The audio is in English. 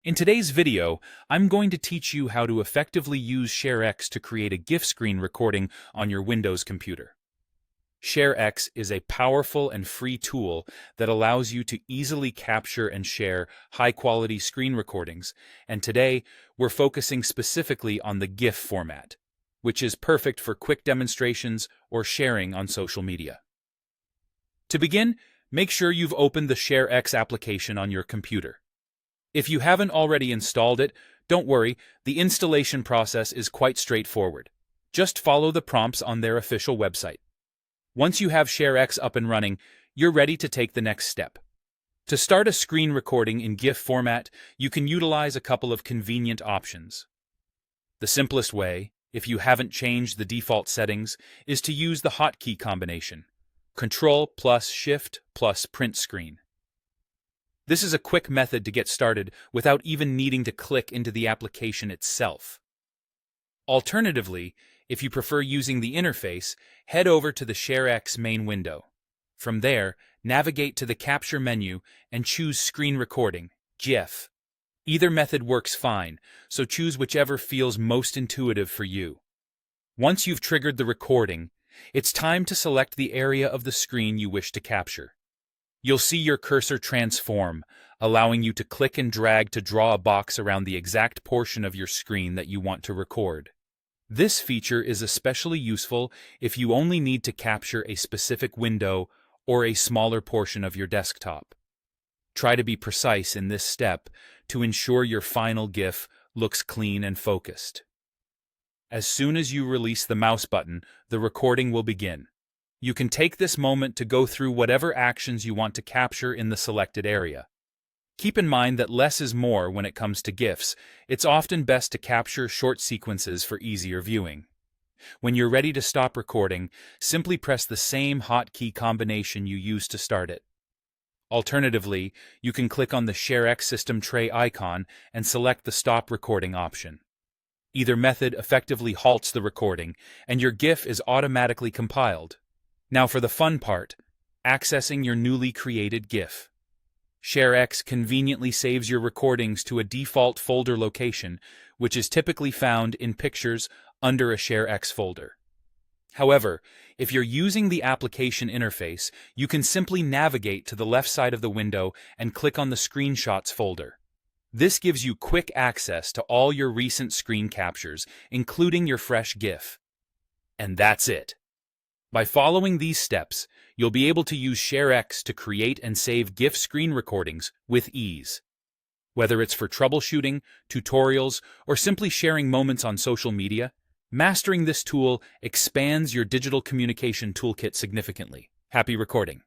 In today's video, I'm going to teach you how to effectively use ShareX to create a GIF screen recording on your Windows computer. ShareX is a powerful and free tool that allows you to easily capture and share high-quality screen recordings, and today we're focusing specifically on the GIF format, which is perfect for quick demonstrations or sharing on social media. To begin, make sure you've opened the ShareX application on your computer. If you haven't already installed it, don't worry, the installation process is quite straightforward. Just follow the prompts on their official website. Once you have ShareX up and running, you're ready to take the next step. To start a screen recording in GIF format, you can utilize a couple of convenient options. The simplest way, if you haven't changed the default settings, is to use the hotkey combination, Ctrl plus Shift plus Print Screen. This is a quick method to get started without even needing to click into the application itself. Alternatively, if you prefer using the interface, head over to the ShareX main window. From there, navigate to the Capture menu and choose Screen Recording, GIF. Either method works fine, so choose whichever feels most intuitive for you. Once you've triggered the recording, it's time to select the area of the screen you wish to capture. You'll see your cursor transform, allowing you to click and drag to draw a box around the exact portion of your screen that you want to record. This feature is especially useful if you only need to capture a specific window or a smaller portion of your desktop. Try to be precise in this step to ensure your final GIF looks clean and focused. As soon as you release the mouse button, the recording will begin. You can take this moment to go through whatever actions you want to capture in the selected area. Keep in mind that less is more when it comes to GIFs. It's often best to capture short sequences for easier viewing. When you're ready to stop recording, simply press the same hotkey combination you used to start it. Alternatively, you can click on the ShareX system tray icon and select the Stop Recording option. Either method effectively halts the recording, and your GIF is automatically compiled. Now for the fun part, accessing your newly created GIF. ShareX conveniently saves your recordings to a default folder location, which is typically found in Pictures under a ShareX folder. However, if you're using the application interface, you can simply navigate to the left side of the window and click on the Screenshots folder. This gives you quick access to all your recent screen captures, including your fresh GIF. And that's it. By following these steps, you'll be able to use ShareX to create and save GIF screen recordings with ease. Whether it's for troubleshooting, tutorials, or simply sharing moments on social media, mastering this tool expands your digital communication toolkit significantly. Happy recording!